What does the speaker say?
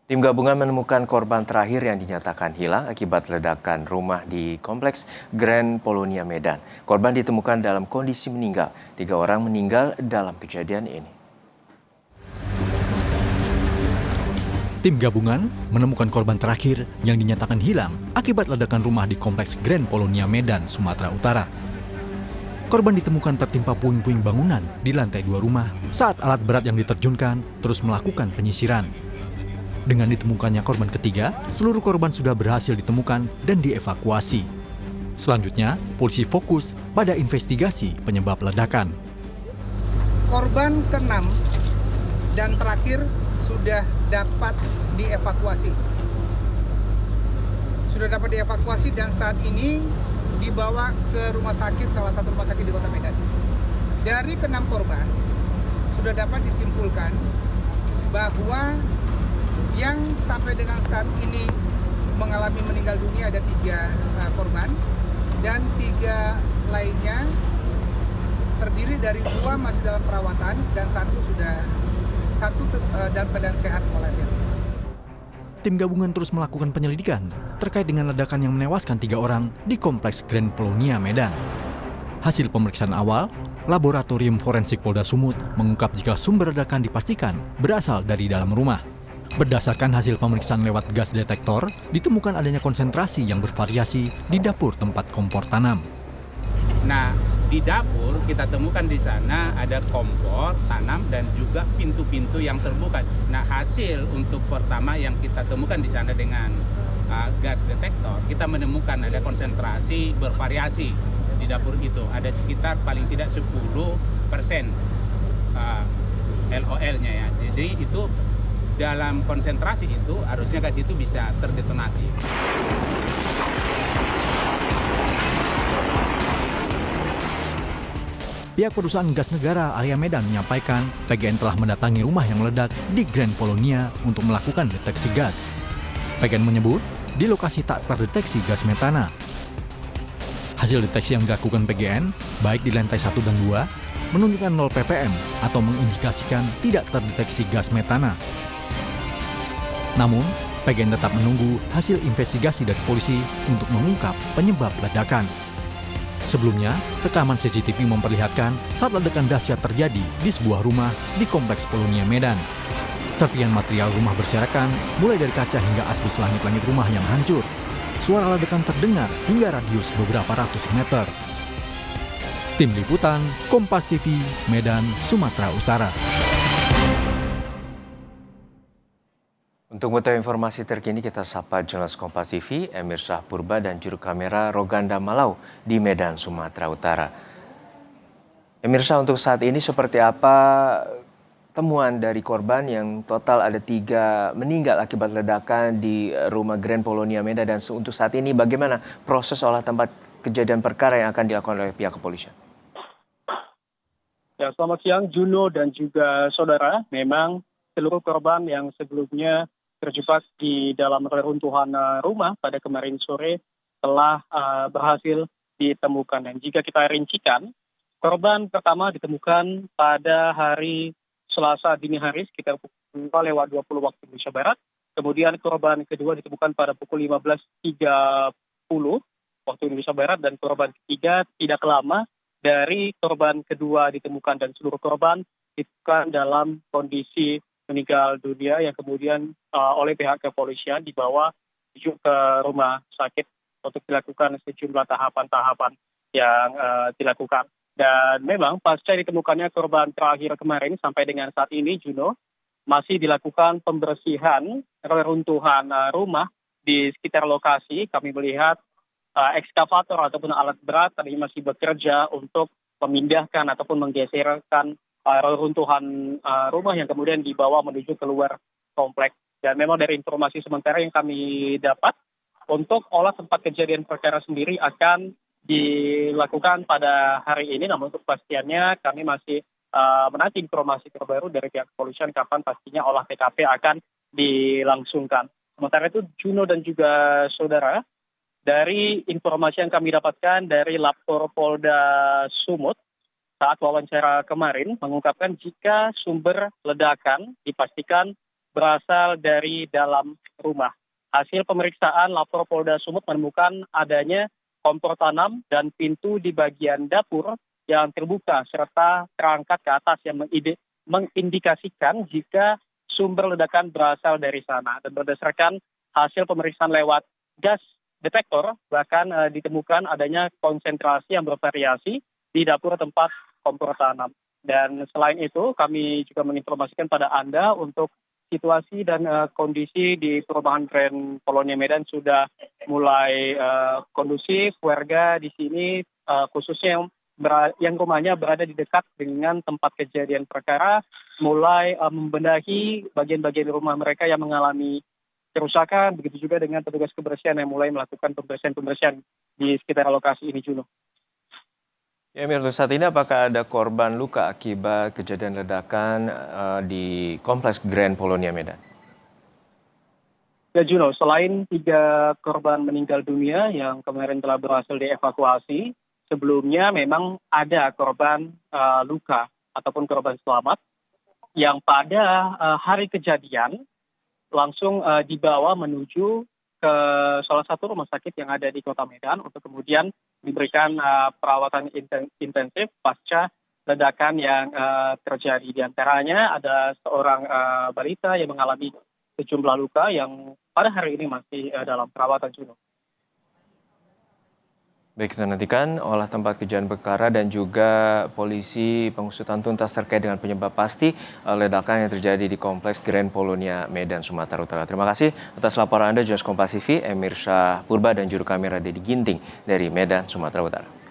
Tim gabungan menemukan korban terakhir yang dinyatakan hilang akibat ledakan rumah di Kompleks Grand Polonia Medan. Korban ditemukan dalam kondisi meninggal. 3 orang meninggal dalam kejadian ini. Tim gabungan menemukan korban terakhir yang dinyatakan hilang akibat ledakan rumah di Kompleks Grand Polonia Medan, Sumatera Utara. Korban ditemukan tertimpa puing-puing bangunan di lantai 2 rumah saat alat berat yang diterjunkan terus melakukan penyisiran. Dengan ditemukannya korban ketiga, seluruh korban sudah berhasil ditemukan dan dievakuasi. Selanjutnya, polisi fokus pada investigasi penyebab ledakan. Korban ke-6 dan terakhir sudah dapat dievakuasi. Dan saat ini dibawa ke rumah sakit, salah satu rumah sakit di Kota Medan. Dari ke-6 korban, sudah dapat disimpulkan bahwa yang sampai dengan saat ini mengalami meninggal dunia ada 3 korban dan 3 lainnya terdiri dari 2 masih dalam perawatan dan satu dalam keadaan sehat walafiat. Tim gabungan terus melakukan penyelidikan terkait dengan ledakan yang menewaskan 3 orang di Kompleks Grand Polonia Medan. Hasil pemeriksaan awal, Laboratorium Forensik Polda Sumut mengungkap jika sumber ledakan dipastikan berasal dari dalam rumah. Berdasarkan hasil pemeriksaan lewat gas detektor, ditemukan adanya konsentrasi yang bervariasi di dapur tempat kompor tanam. Nah, di dapur kita temukan di sana ada kompor tanam dan juga pintu-pintu yang terbuka. Nah, hasil untuk pertama yang kita temukan di sana dengan gas detektor, kita menemukan ada konsentrasi bervariasi di dapur itu. Ada sekitar paling tidak 10% LOL-nya ya. Jadi itu dalam konsentrasi itu harusnya gas itu bisa terdetonasi. Pihak perusahaan gas negara Area Medan menyampaikan PGN telah mendatangi rumah yang meledak di Grand Polonia untuk melakukan deteksi gas. PGN menyebut di lokasi tak terdeteksi gas metana. Hasil deteksi yang dilakukan PGN, baik di lantai 1 dan 2, menunjukkan 0 ppm atau mengindikasikan tidak terdeteksi gas metana. Namun, PGN tetap menunggu hasil investigasi dari polisi untuk mengungkap penyebab ledakan. Sebelumnya, rekaman CCTV memperlihatkan saat ledakan dahsyat terjadi di sebuah rumah di Kompleks Polonia Medan. Serpihan material rumah berserakan, mulai dari kaca hingga asbes langit-langit rumah yang hancur. Suara ledakan terdengar hingga radius beberapa ratus meter. Tim Liputan, Kompas TV, Medan, Sumatera Utara. Untuk mengetahui informasi terkini kita sapa jurnalis Kompas TV, Emir Syah Purba dan juru kamera Roganda Malau di Medan, Sumatera Utara. Emir Syah, untuk saat ini seperti apa temuan dari korban yang total ada 3 meninggal akibat ledakan di rumah Grand Polonia Medan, dan untuk saat ini bagaimana proses olah tempat kejadian perkara yang akan dilakukan oleh pihak kepolisian? Ya, selamat siang Juno dan juga saudara. Memang seluruh korban yang sebelumnya terjebak di dalam reruntuhan rumah pada kemarin sore telah berhasil ditemukan. Dan jika kita rincikan, korban pertama ditemukan pada hari Selasa dini hari sekitar pukul 5:20 waktu Indonesia Barat. Kemudian korban kedua ditemukan pada pukul 15:30 waktu Indonesia Barat, dan korban ketiga tidak lama dari korban kedua ditemukan, dan seluruh korban ditemukan dalam kondisi meninggal dunia yang kemudian oleh pihak kepolisian dibawa menuju ke rumah sakit untuk dilakukan sejumlah tahapan-tahapan yang dilakukan. Dan memang pasca ditemukannya korban terakhir kemarin sampai dengan saat ini, Juno, masih dilakukan pembersihan reruntuhan rumah di sekitar lokasi. Kami melihat ekskavator ataupun alat berat tadi masih bekerja untuk memindahkan ataupun menggeserkan reruntuhan rumah yang kemudian dibawa menuju keluar kompleks. Dan memang dari informasi sementara yang kami dapat, untuk olah tempat kejadian perkara sendiri akan dilakukan pada hari ini, namun untuk pastiannya kami masih menanti informasi terbaru dari pihak kepolisian kapan pastinya olah TKP akan dilangsungkan. Sementara itu, Juno dan juga saudara, dari informasi yang kami dapatkan dari Lapor Polda Sumut, saat wawancara kemarin mengungkapkan jika sumber ledakan dipastikan berasal dari dalam rumah. Hasil pemeriksaan, lapor Polda Sumut menemukan adanya kompor tanam dan pintu di bagian dapur yang terbuka serta terangkat ke atas yang mengindikasikan jika sumber ledakan berasal dari sana. Dan berdasarkan hasil pemeriksaan lewat gas detektor, bahkan ditemukan adanya konsentrasi yang bervariasi di dapur tempat kompor tanam. Dan selain itu, kami juga menginformasikan pada Anda untuk situasi dan kondisi di perumahan Grand Polonia Medan sudah mulai kondusif. Warga di sini khususnya yang rumahnya berada di dekat dengan tempat kejadian perkara mulai membenahi bagian-bagian rumah mereka yang mengalami kerusakan. Begitu juga dengan petugas kebersihan yang mulai melakukan pembersihan-pembersihan di sekitar lokasi ini, Juno. Ya, Mir, saat ini apakah ada korban luka akibat kejadian ledakan di Kompleks Grand Polonia Medan? Ya, Juno, selain 3 korban meninggal dunia yang kemarin telah berhasil dievakuasi, sebelumnya memang ada korban luka ataupun korban selamat yang pada hari kejadian langsung dibawa menuju ke salah satu rumah sakit yang ada di Kota Medan untuk kemudian diberikan perawatan intensif pasca ledakan yang terjadi. Di antaranya ada seorang balita yang mengalami sejumlah luka yang pada hari ini masih dalam perawatan, Juno. Baik, kita nantikan olah tempat kejadian perkara dan juga polisi pengusutan tuntas terkait dengan penyebab pasti ledakan yang terjadi di Kompleks Grand Polonia Medan, Sumatera Utara. Terima kasih atas laporan Anda, jurnalis Kompas TV, Emir Syah Purba dan juru kamera Dedi Ginting dari Medan, Sumatera Utara.